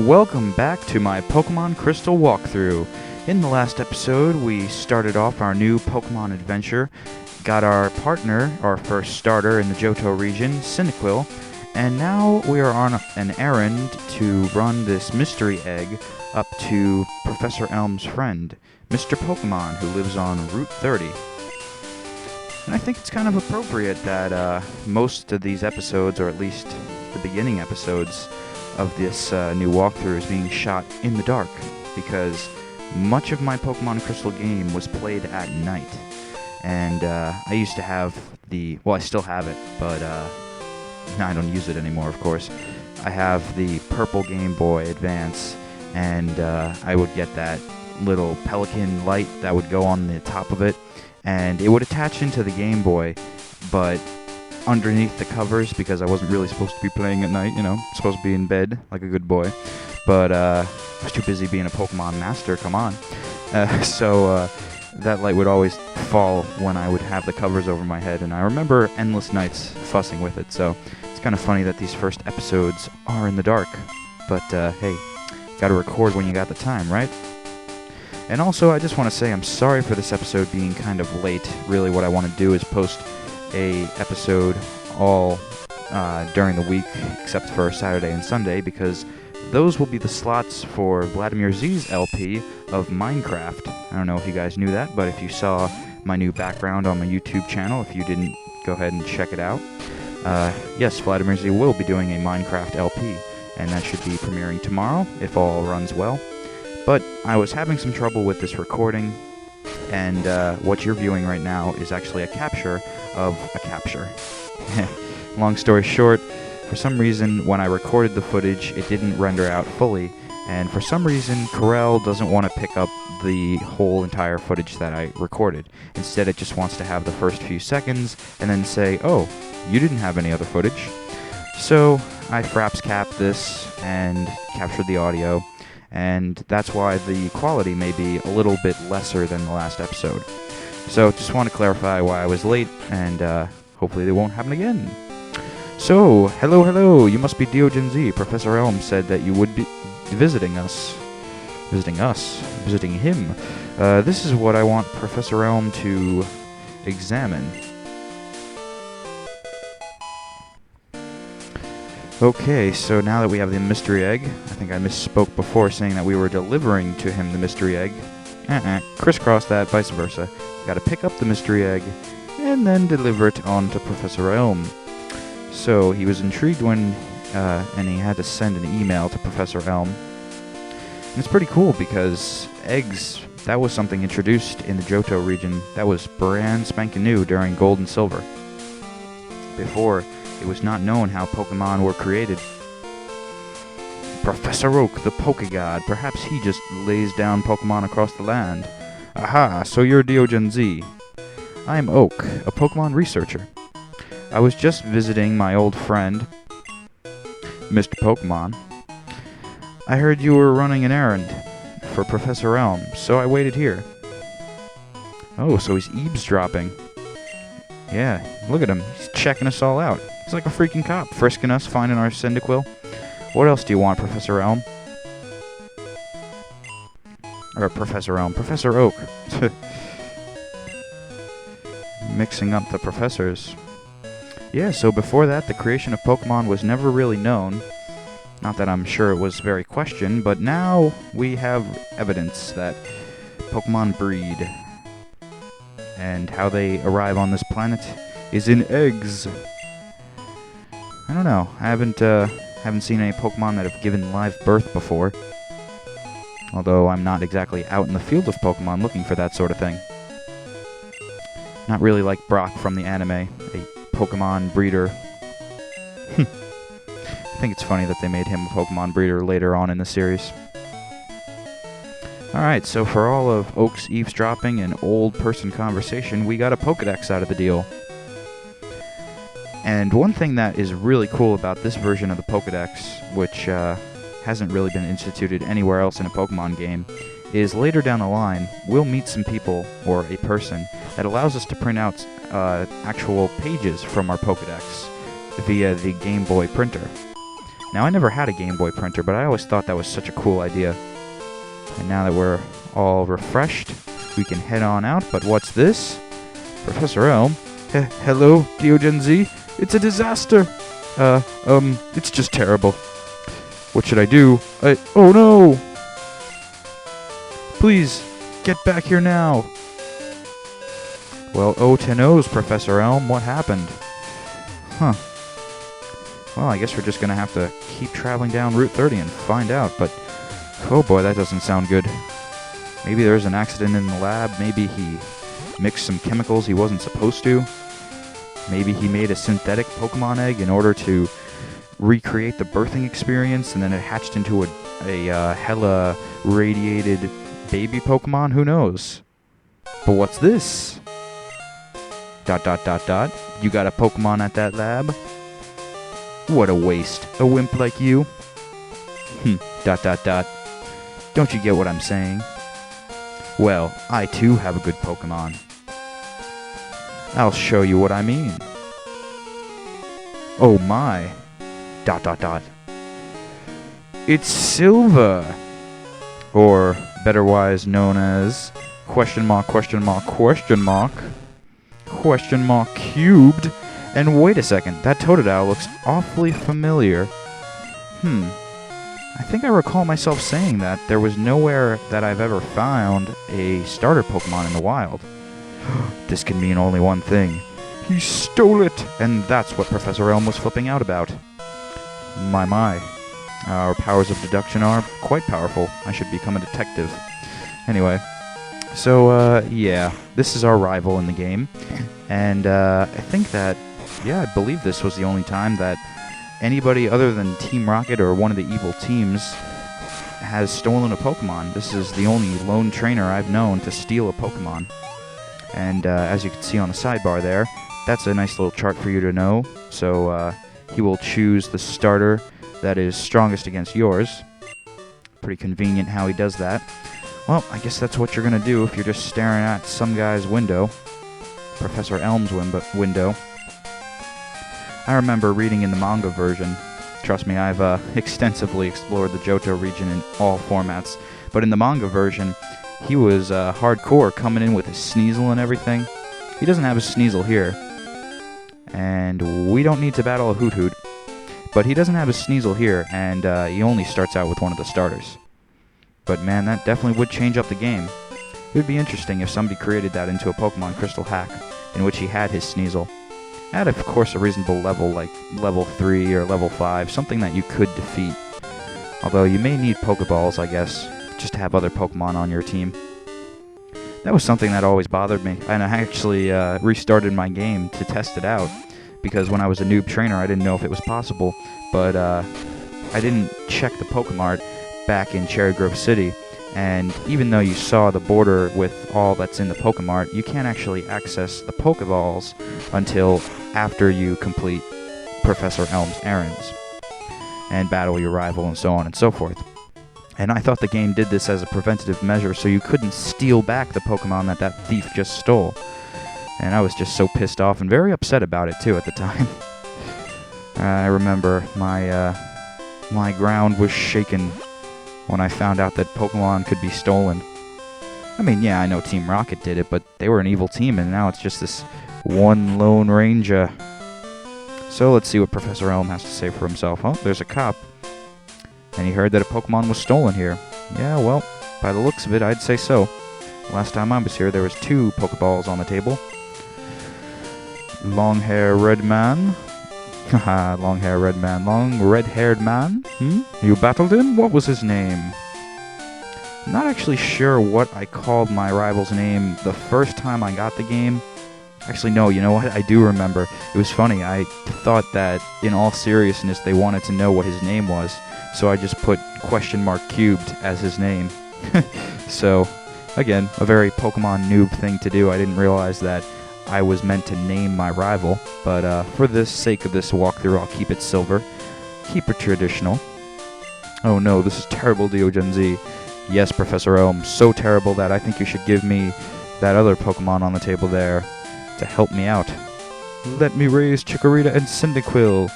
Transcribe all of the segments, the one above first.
Welcome back to my Pokemon Crystal walkthrough. In the last episode, we started off our new Pokemon adventure, got our partner, our first starter in the Johto region, Cyndaquil, and now we are on an errand to run this mystery egg up to Professor Elm's friend, Mr. Pokemon, who lives on Route 30. And I think it's kind of appropriate that most of these episodes, or at least the beginning episodes, of this new walkthrough is being shot in the dark, because much of my Pokemon Crystal game was played at night. And I used to have I still have it, but I don't use it anymore, of course. I have the purple Game Boy Advance, and I would get that little pelican light that would go on the top of it, and it would attach into the Game Boy, but underneath the covers, because I wasn't really supposed to be playing at night, supposed to be in bed like a good boy, but I was too busy being a Pokemon master, come on. So that light would always fall when I would have the covers over my head, and I remember endless nights fussing with it, so it's kind of funny that these first episodes are in the dark, but hey, gotta record when you got the time, right? And also, I just want to say I'm sorry for this episode being kind of late. Really, what I want to do is post a episode all during the week, except for Saturday and Sunday, because those will be the slots for Vladimir Z's LP of Minecraft. I don't know if you guys knew that, but if you saw my new background on my YouTube channel, if you didn't, go ahead and check it out. Yes, Vladimir Z will be doing a Minecraft LP, and that should be premiering tomorrow, if all runs well. But I was having some trouble with this recording, and what you're viewing right now is actually a capture of a capture. Long story short, for some reason when I recorded the footage it didn't render out fully, and for some reason Corel doesn't want to pick up the whole entire footage that I recorded. Instead it just wants to have the first few seconds and then say, oh, you didn't have any other footage. So I fraps capped this and captured the audio, and that's why the quality may be a little bit lesser than the last episode. So, just want to clarify why I was late, and hopefully they won't happen again. So, hello, you must be Diogen Z. Professor Elm said that you would be visiting us. Visiting him. This is what I want Professor Elm to examine. Okay, so now that we have the mystery egg, I think I misspoke before saying that we were delivering to him the mystery egg. Crisscross that, vice versa. Gotta pick up the mystery egg, and then deliver it on to Professor Elm. So, he was intrigued when, and he had to send an email to Professor Elm. And it's pretty cool, because eggs, that was something introduced in the Johto region that was brand spanking new during Gold and Silver. Before, it was not known how Pokemon were created. Professor Oak, the Pokegod, perhaps he just lays down Pokemon across the land. Aha, so you're Diogen Z. I'm Oak, a Pokemon researcher. I was just visiting my old friend, Mr. Pokemon. I heard you were running an errand for Professor Elm, so I waited here. Oh, so he's eavesdropping. Yeah, look at him. He's checking us all out. He's like a freaking cop, frisking us, finding our Cyndaquil. What else do you want, Professor Elm? Or Professor Elm. Professor Oak. Mixing up the professors. Yeah, so before that, the creation of Pokemon was never really known. Not that I'm sure it was very questioned, but now we have evidence that Pokemon breed. And how they arrive on this planet is in eggs. I don't know. I haven't seen any Pokemon that have given live birth before. Although I'm not exactly out in the field of Pokemon looking for that sort of thing. Not really like Brock from the anime, a Pokemon breeder. I think it's funny that they made him a Pokemon breeder later on in the series. Alright, so for all of Oak's eavesdropping and old person conversation, we got a Pokedex out of the deal. And one thing that is really cool about this version of the Pokedex, which hasn't really been instituted anywhere else in a Pokemon game, is later down the line, we'll meet some people, or a person, that allows us to print out actual pages from our Pokedex via the Game Boy printer. Now, I never had a Game Boy printer, but I always thought that was such a cool idea. And now that we're all refreshed, we can head on out. But what's this? Professor Elm? Hello, Diogen Z? It's a disaster! It's just terrible. What should I do? Oh no! Please, get back here now! Well, oh to knows, Professor Elm, what happened? Huh. Well, I guess we're just gonna have to keep traveling down Route 30 and find out, but oh boy, that doesn't sound good. Maybe there's an accident in the lab, maybe he mixed some chemicals he wasn't supposed to. Maybe he made a synthetic Pokemon egg in order to recreate the birthing experience, and then it hatched into a hella radiated baby Pokemon, who knows? But what's this? ... You got a Pokemon at that lab? What a waste. A wimp like you? ... Don't you get what I'm saying? Well, I too have a good Pokemon. I'll show you what I mean. Oh my. ... It's Silver! Or, betterwise known as... ... cubed. And wait a second, that Totodile looks awfully familiar. I think I recall myself saying that there was nowhere that I've ever found a starter Pokemon in the wild. This can mean only one thing. He stole it! And that's what Professor Elm was flipping out about. My. Our powers of deduction are quite powerful. I should become a detective. Anyway, so, yeah, this is our rival in the game. And, I think that, yeah, I believe this was the only time that anybody other than Team Rocket or one of the evil teams has stolen a Pokemon. This is the only lone trainer I've known to steal a Pokemon. And as you can see on the sidebar there, that's a nice little chart for you to know. So he will choose the starter that is strongest against yours. Pretty convenient how he does that. Well, I guess that's what you're going to do if you're just staring at some guy's window. Professor Elm's window. I remember reading in the manga version. Trust me, I've extensively explored the Johto region in all formats. But in the manga version, he was hardcore, coming in with his Sneasel and everything. He doesn't have a Sneasel here. And we don't need to battle a Hoot. But he doesn't have a Sneasel here, and he only starts out with one of the starters. But man, that definitely would change up the game. It would be interesting if somebody created that into a Pokemon Crystal hack, in which he had his Sneasel. At, of course, a reasonable level, like level 3 or level 5, something that you could defeat. Although you may need Pokeballs, I guess, just to have other Pokemon on your team. That was something that always bothered me, and I actually restarted my game to test it out, because when I was a noob trainer I didn't know if it was possible, but I didn't check the Pokemart back in Cherry Grove City, and even though you saw the border with all that's in the Pokemart, you can't actually access the Pokeballs until after you complete Professor Elm's errands, and battle your rival and so on and so forth. And I thought the game did this as a preventative measure so you couldn't steal back the Pokemon that thief just stole. And I was just so pissed off and very upset about it too at the time. I remember my ground was shaken when I found out that Pokemon could be stolen. I mean, yeah, I know Team Rocket did it, but they were an evil team, and now it's just this one lone ranger. So let's see what Professor Elm has to say for himself. Oh, there's a cop. And he heard that a Pokemon was stolen here. Yeah, well, by the looks of it, I'd say so. Last time I was here, there was 2 Pokeballs on the table. Long hair red man. Haha, long hair red man. Long red-haired man? You battled him? What was his name? I'm not actually sure what I called my rival's name the first time I got the game. Actually, no, you know what? I do remember. It was funny. I thought that, in all seriousness, they wanted to know what his name was. So I just put cubed as his name. So, again, a very Pokemon noob thing to do. I didn't realize that I was meant to name my rival. But for the sake of this walkthrough, I'll keep it Silver. Keep it traditional. Oh no, this is terrible, Diogen Z. Yes, Professor Elm, so terrible that I think you should give me that other Pokemon on the table there to help me out. Let me raise Chikorita and Cyndaquil.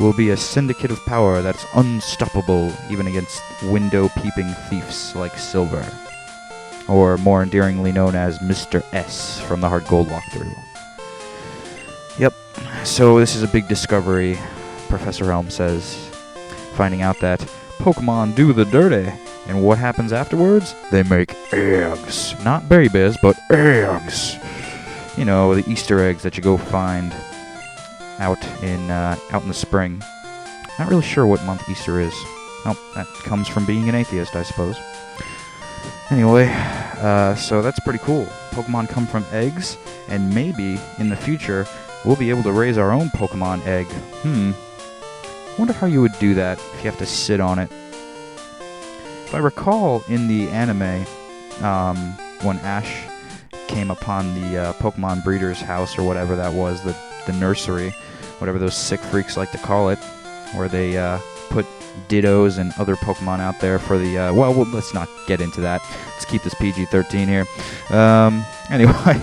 will be a syndicate of power that's unstoppable even against window-peeping thieves like Silver, or more endearingly known as Mr. S from the Heart Gold walkthrough. Yep, so this is a big discovery, Professor Elm says, finding out that Pokemon do the dirty, and what happens afterwards? They make eggs. Not berry bears, but eggs. You know, the Easter eggs that you go find out in the spring. Not really sure what month Easter is. Oh, that comes from being an atheist, I suppose. Anyway, so that's pretty cool. Pokemon come from eggs, and maybe in the future we'll be able to raise our own Pokemon egg. Wonder how you would do that if you have to sit on it. If I recall in the anime, when Ash came upon the Pokemon breeder's house or whatever that was, the nursery, whatever those sick freaks like to call it, where they put Dittos and other Pokemon out there for the, well, let's not get into that. Let's keep this PG-13 here. Anyway,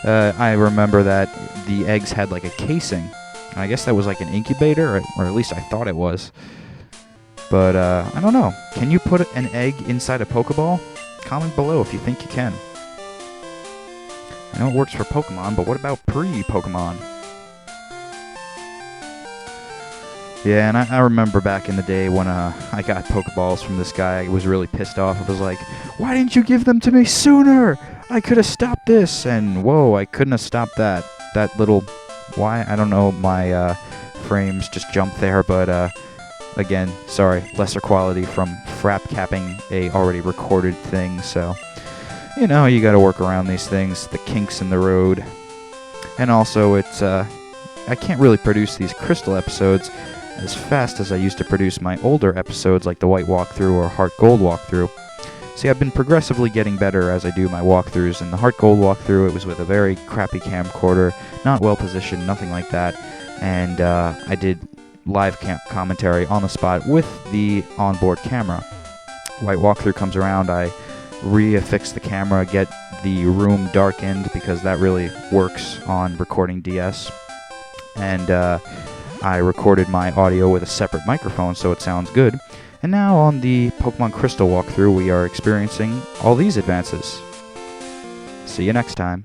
I remember that the eggs had like a casing. I guess that was like an incubator, or at least I thought it was. But, I don't know. Can you put an egg inside a Pokeball? Comment below if you think you can. I know it works for Pokemon, but what about pre-Pokemon? Yeah, and I remember back in the day when I got Pokeballs from this guy, I was really pissed off. I was like, why didn't you give them to me sooner? I could have stopped this, and whoa, I couldn't have stopped that. That little, why? I don't know, my frames just jumped there, but again, sorry, lesser quality from frap capping a already recorded thing, so, you know, you gotta work around these things, the kinks in the road. And also, it's, I can't really produce these Crystal episodes as fast as I used to produce my older episodes like the White walkthrough or Heart Gold walkthrough. See, I've been progressively getting better as I do my walkthroughs. In the Heart Gold walkthrough, it was with a very crappy camcorder, not well positioned, nothing like that, and I did live commentary on the spot with the onboard camera. White walkthrough comes around, I reaffix the camera, get the room darkened because that really works on recording DS, and I recorded my audio with a separate microphone so it sounds good. And now on the Pokemon Crystal walkthrough, we are experiencing all these advances. See you next time.